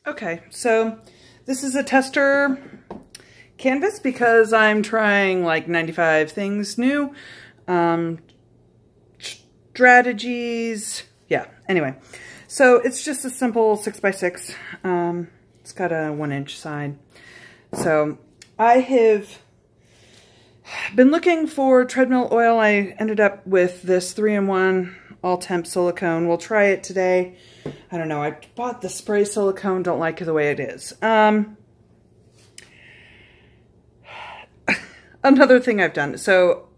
Okay, so this is a tester canvas because I'm trying like 95 things new. Strategies. Yeah, anyway. So it's just a simple 6x6. It's got a 1-inch side. So I have been looking for treadmill oil. I ended up with this 3-in-1 all-temp silicone. We'll try it today. I don't know. I bought the spray silicone. Don't like it the way it is. Another thing I've done. So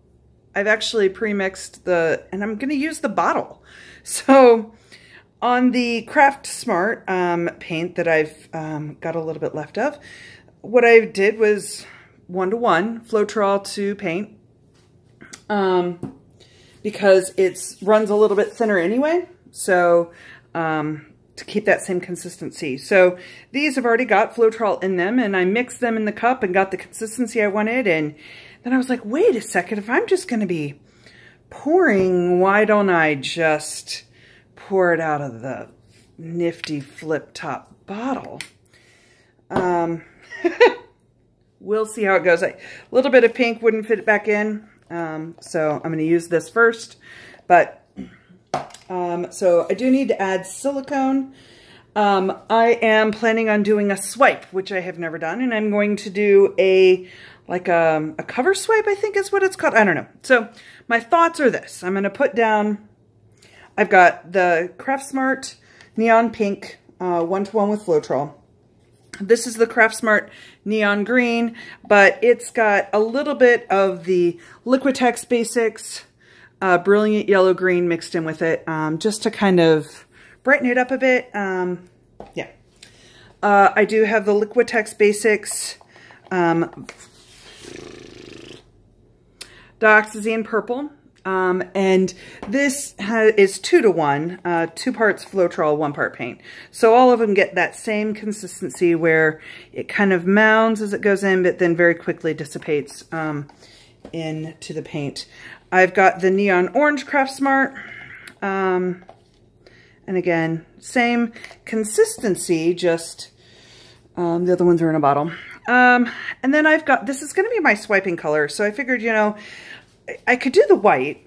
I've actually pre-mixed and I'm going to use the bottle. So on the Craft Smart paint that I've got a little bit left of, what I did was 1-to-1 Floetrol to paint because it runs a little bit thinner anyway. So to keep that same consistency. So these have already got Floetrol in them, and I mixed them in the cup and got the consistency I wanted. And then I was like, wait a second, if I'm just going to be pouring, why don't I just pour it out of the nifty flip top bottle? We'll see how it goes. A little bit of pink wouldn't fit it back in, so I'm going to use this first. But so I do need to add silicone. I am planning on doing a swipe, which I have never done, and I'm going to do a cover swipe, I think is what it's called. I don't know. So my thoughts are this. I'm going to put down, I've got the Craft Smart Neon Pink 1-to-1 with Floetrol. This is the Craft Smart Neon Green, but it's got a little bit of the Liquitex Basics Brilliant Yellow Green mixed in with it, just to kind of brighten it up a bit. Yeah. I do have the Liquitex Basics Dioxazine Purple. And this is 2-to-1, 2 parts Floetrol, 1 part paint. So all of them get that same consistency where it kind of mounds as it goes in, but then very quickly dissipates into the paint. I've got the Neon Orange Craft Smart, and again, same consistency, just the other ones are in a bottle. And then I've got, this is going to be my swiping color, so I figured, you know, I could do the white,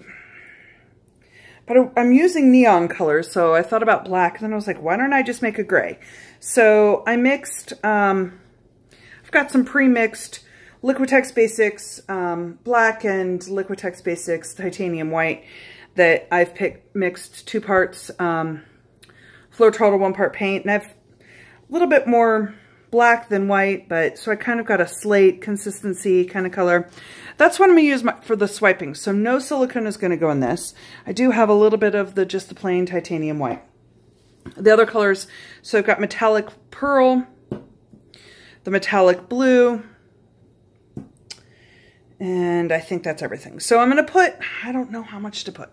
but I'm using neon colors, so I thought about black, and then I was like, why don't I just make a gray? So I mixed, I've got some pre-mixed Liquitex Basics black and Liquitex Basics titanium white that I've mixed 2 parts Floetrol to 1 part paint, and I've a little bit more black than white, but so I kind of got a slate consistency kind of color. That's what I'm going to use for the swiping. So no silicone is going to go in this. I do have a little bit of just the plain titanium white. The other colors, so I've got metallic pearl, the metallic blue, and I think that's everything. So I'm going to put, I don't know how much to put.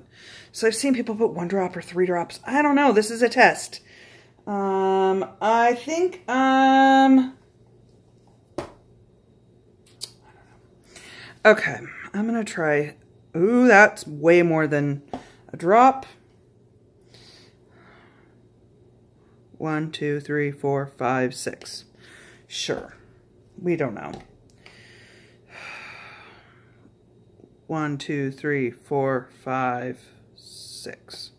So I've seen people put 1 drop or 3 drops. I don't know. This is a test. I think, I don't know. Okay, I'm going to try, ooh, that's way more than a drop. 1, 2, 3, 4, 5, 6. Sure. We don't know. 1, 2, 3, 4, 5, 6.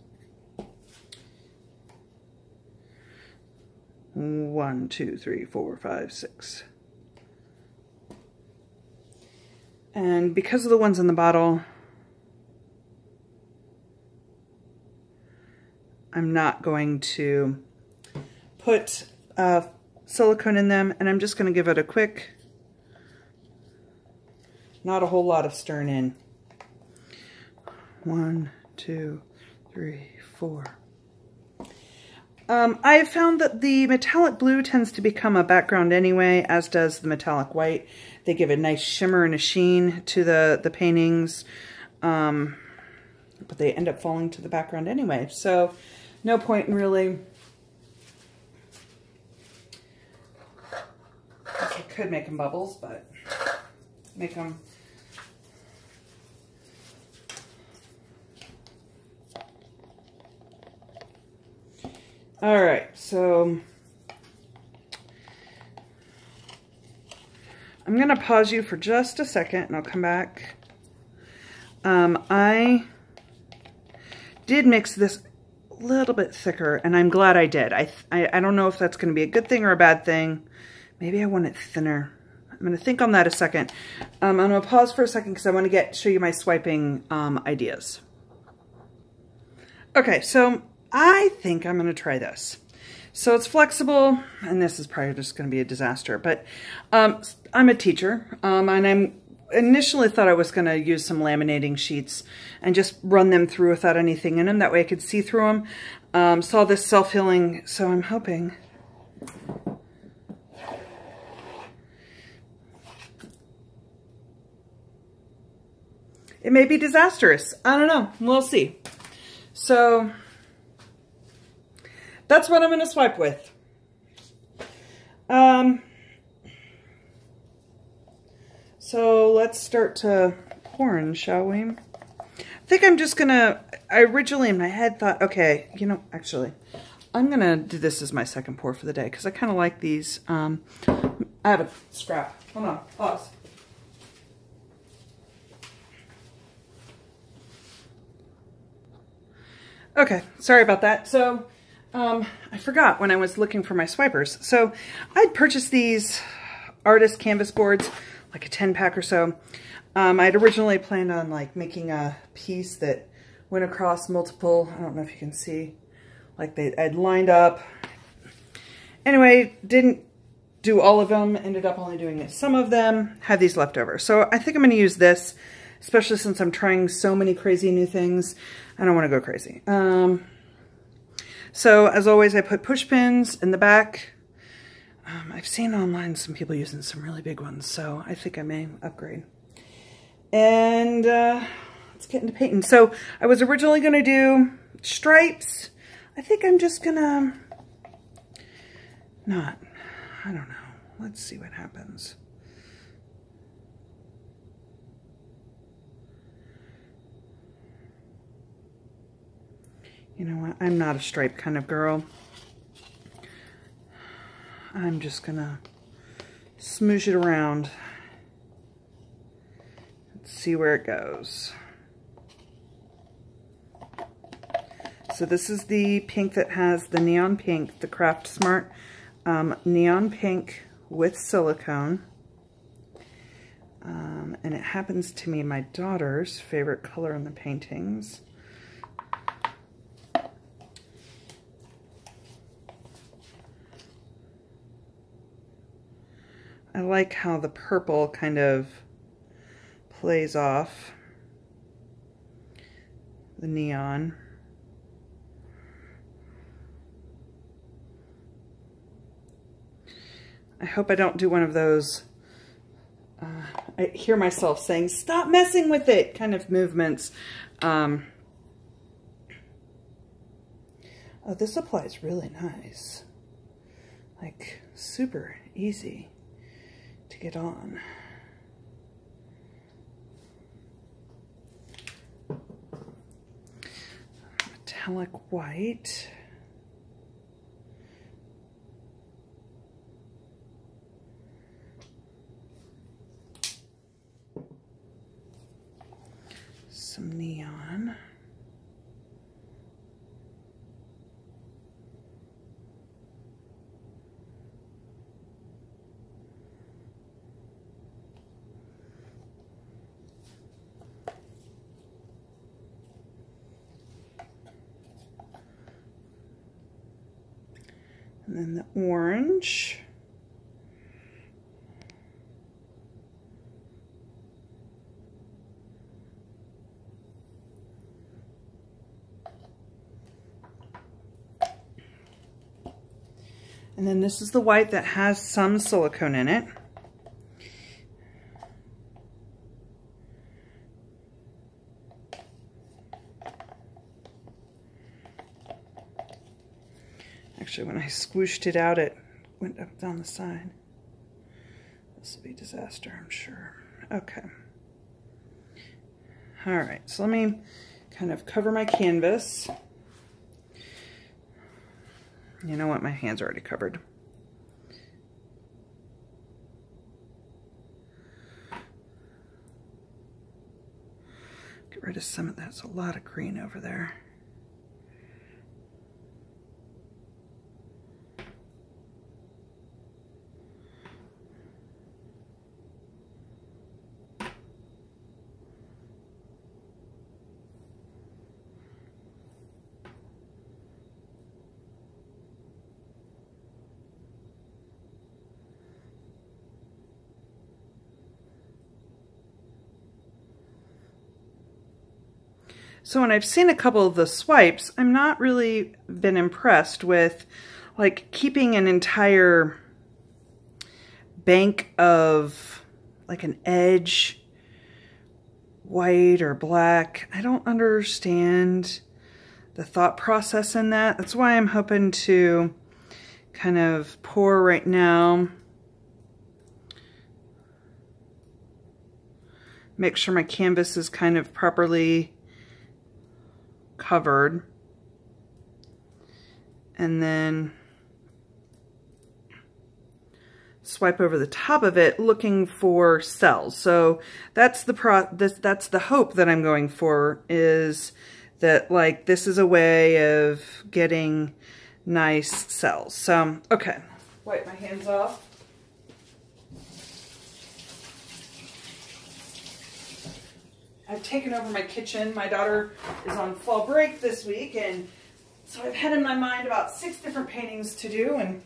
1, 2, 3, 4, 5, 6. And because of the ones in the bottle, I'm not going to put silicone in them, and I'm just going to give it a quick, not a whole lot of stirring in. 1, 2, 3, 4. I have found that the metallic blue tends to become a background anyway, as does the metallic white. They give a nice shimmer and a sheen to the paintings, but they end up falling to the background anyway. So no point in really, I could make them bubbles, but make them all right. So I'm going to pause you for just a second and I'll come back. I did mix this a little bit thicker, and I'm glad I did. I don't know if that's going to be a good thing or a bad thing. Maybe I want it thinner. I'm going to think on that a second. I'm going to pause for a second because I want to show you my swiping ideas. Okay, so I think I'm going to try this. So it's flexible, and this is probably just going to be a disaster, but I'm a teacher, and I'm initially thought I was going to use some laminating sheets and just run them through without anything in them. That way I could see through them. Saw this self-healing, so I'm hoping. It may be disastrous. I don't know. We'll see. So that's what I'm going to swipe with. So let's start to pouring, shall we? I think I'm just gonna, I originally in my head thought, okay, you know, actually, I'm gonna do this as my second pour for the day because I kind of like these. I have a scrap. Hold on, pause. Okay, sorry about that. So I forgot when I was looking for my swipers. So I'd purchased these artist canvas boards, like a 10-pack or so. I'd originally planned on like making a piece that went across multiple, I don't know if you can see, like I'd lined up. Anyway, didn't do all of them, ended up only doing some of them, had these left over. So I think I'm gonna use this, especially since I'm trying so many crazy new things. I don't wanna go crazy. So as always, I put push pins in the back. I've seen online some people using some really big ones, so I think I may upgrade. And let's get into painting. So I was originally going to do stripes. I think I'm just going to not. I don't know. Let's see what happens. You know what? I'm not a stripe kind of girl. I'm just gonna smoosh it around. Let's see where it goes. So this is the pink that has the neon pink, the Craft Smart neon pink with silicone. And it happens to be my daughter's favorite color in the paintings. I like how the purple kind of plays off the neon. I hope I don't do one of those, I hear myself saying, stop messing with it kind of movements. Oh, this applies really nice. Like, super easy to get on. Metallic white. Some neon. And then the orange. And then this is the white that has some silicone in it. Actually, when I squished it out, it went up down the side. This will be a disaster, I'm sure. Okay. All right, so let me kind of cover my canvas. You know what? My hand's already covered. rid of some of that. There's a lot of green over there. So when I've seen a couple of the swipes, I'm not really been impressed with like keeping an entire bank of like an edge white or black. I don't understand the thought process in that. That's why I'm hoping to kind of pour right now. Make sure my canvas is kind of properly covered, and then swipe over the top of it looking for cells. So that's the hope that I'm going for, is that like this is a way of getting nice cells. So okay, wipe my hands off. I've taken over my kitchen. My daughter is on fall break this week, and so I've had in my mind about 6 different paintings to do, and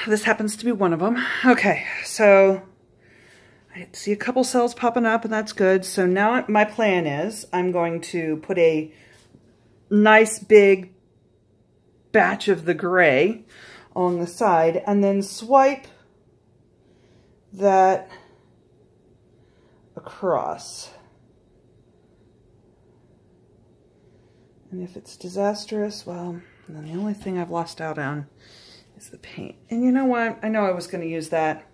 this happens to be one of them. Okay, so I see a couple cells popping up, and that's good. So now my plan is I'm going to put a nice big batch of the gray along the side, and then swipe that across. And if it's disastrous, well, then the only thing I've lost out on is the paint. And you know what? I know I was going to use that.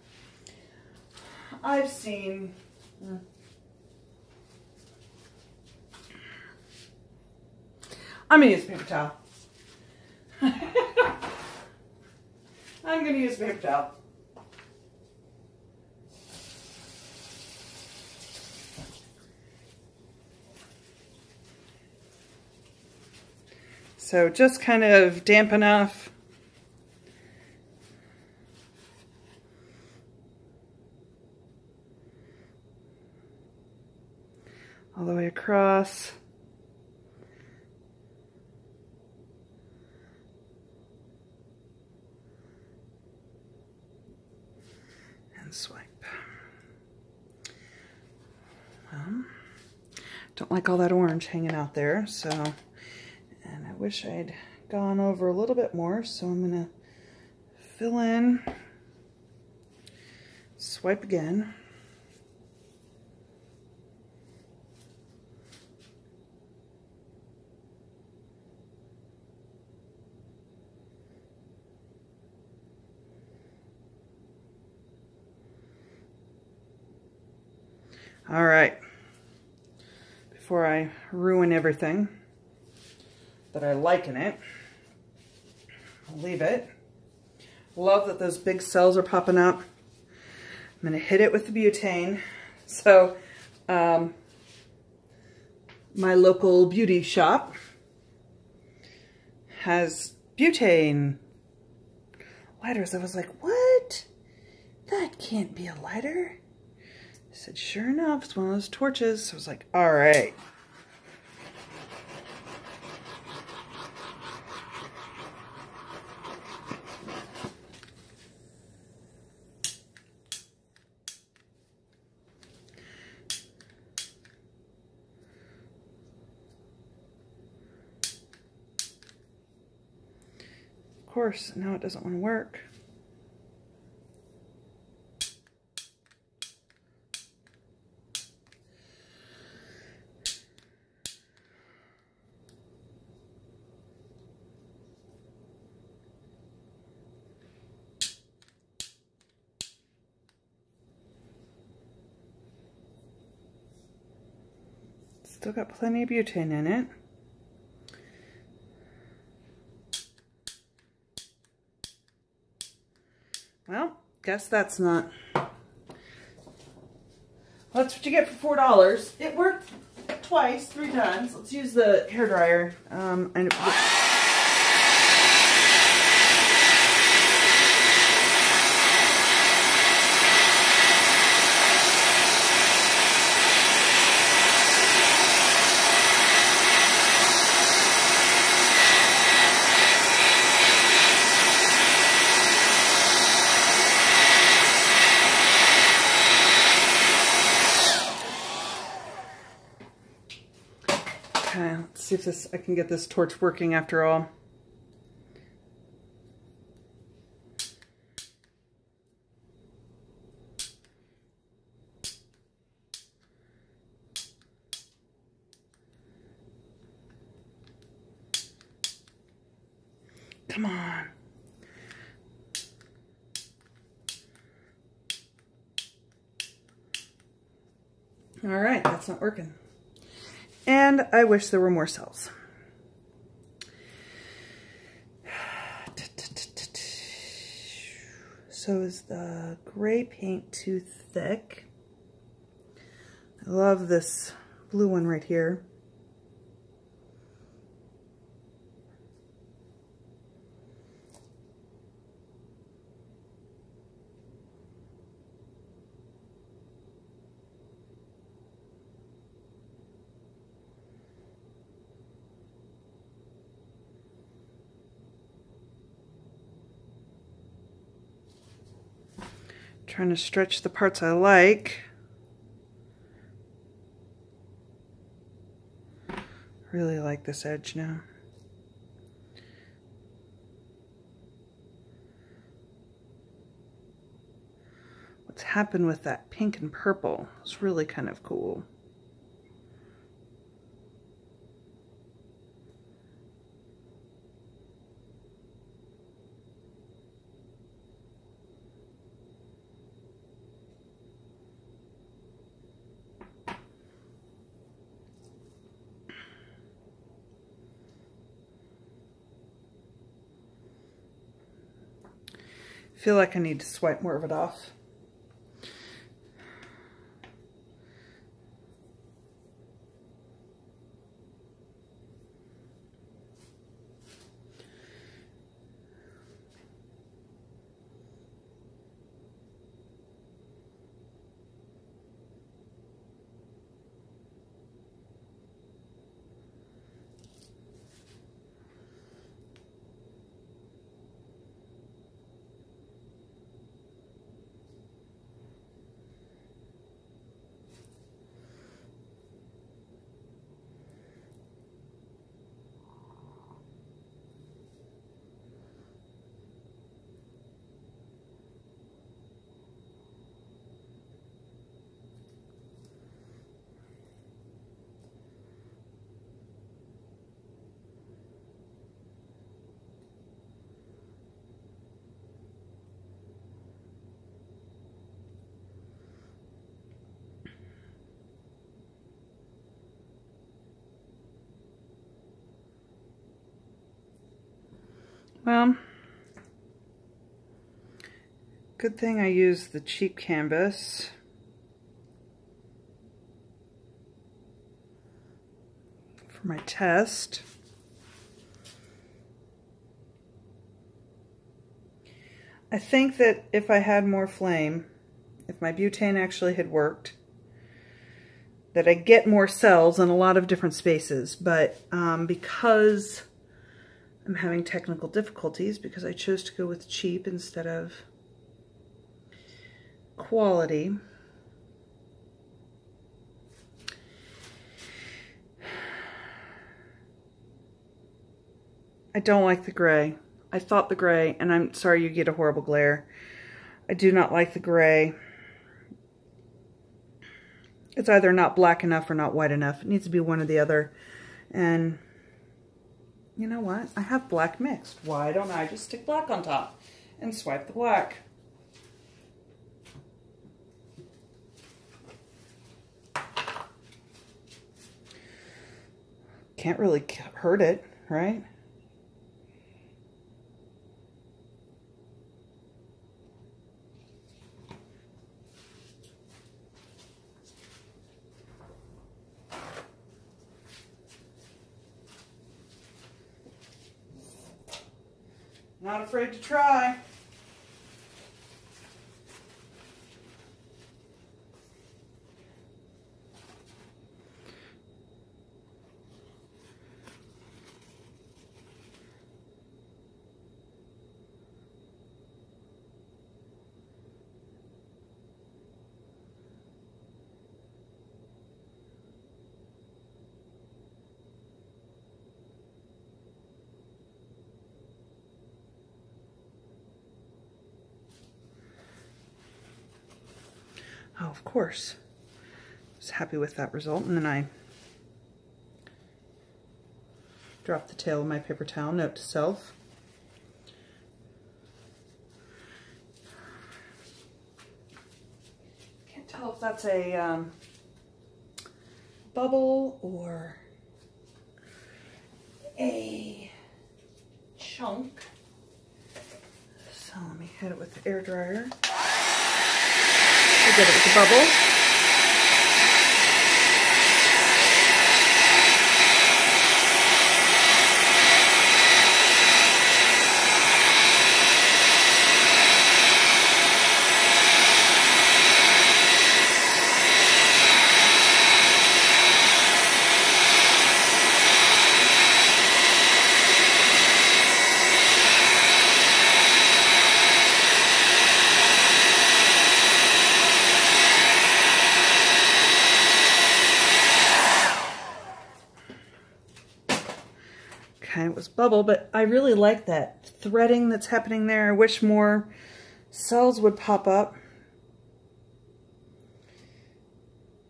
I've seen... I'm going to use paper towel. I'm going to use paper towel. So just kind of damp enough. All the way across. And swipe. Well, don't like all that orange hanging out there, so... And I wish I'd gone over a little bit more, so I'm going to fill in, swipe again. All right, before I ruin everything that I like in it, I'll leave it. Love that those big cells are popping up. I'm gonna hit it with the butane. So my local beauty shop has butane lighters. I was like, what? That can't be a lighter. I said, sure enough, it's one of those torches. So I was like, all right. Of course, now it doesn't want to work. Still got plenty of butane in it. Well, guess that's not That's what you get for $4. It worked twice, 3 times. Let's use the hairdryer. Okay, let's see if I can get this torch working after all. Come on. All right, that's not working. And I wish there were more cells. So is the gray paint too thick? I love this blue one right here. Trying to stretch the parts I like. Really like this edge now. What's happened with that pink and purple is really kind of cool. I feel like I need to swipe more of it off. Well, good thing I used the cheap canvas. For my test. I think that if I had more flame, if my butane actually had worked, that I get more cells in a lot of different spaces, but because I'm having technical difficulties because I chose to go with cheap instead of quality. I don't like the gray. I thought the gray, and I'm sorry you get a horrible glare. I do not like the gray. It's either not black enough or not white enough. It needs to be one or the other. And you know what? I have black mixed. Why don't I just stick black on top and swipe the black? Can't really hurt it, right? Not afraid to try. Oh, of course. I was happy with that result, and then I dropped the tail of my paper towel. Note to self. Can't tell if that's a bubble or a chunk. So let me hit it with the air dryer. I did it with a bubble. Okay, it was bubble, but I really like that threading that's happening there. I wish more cells would pop up.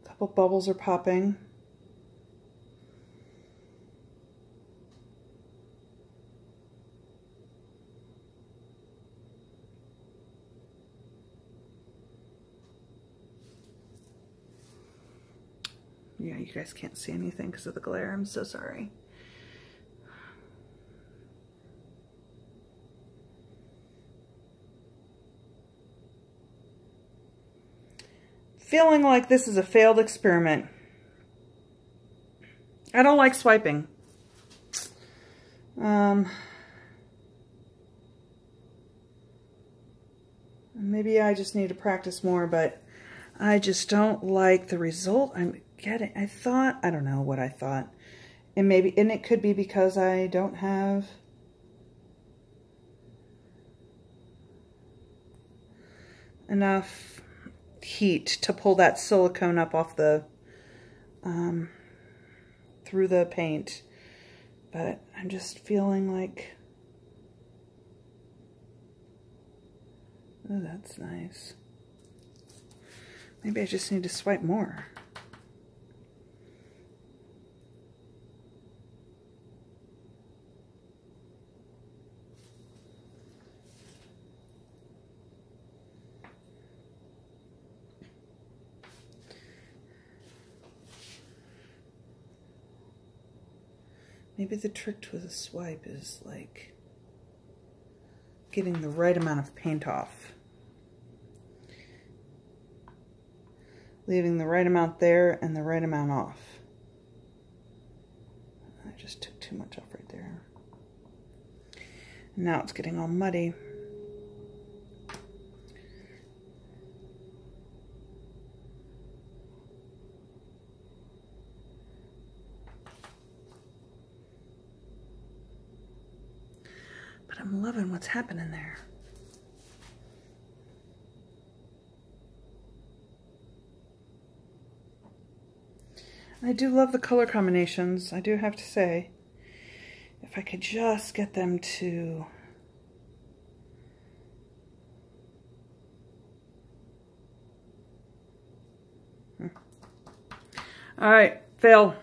A couple bubbles are popping. Yeah, you guys can't see anything because of the glare. I'm so sorry. Feeling like this is a failed experiment. I don't like swiping. Maybe I just need to practice more, but I just don't like the result I'm getting. I don't know what I thought. And it could be because I don't have enough heat to pull that silicone up off the through the paint, but I'm just feeling like, oh, that's nice. Maybe I just need to swipe more. Maybe the trick to a swipe is like getting the right amount of paint off. Leaving the right amount there and the right amount off. I just took too much off right there. Now it's getting all muddy. But I'm loving what's happening there. I do love the color combinations, I do have to say. If I could just get them to... All right, fail.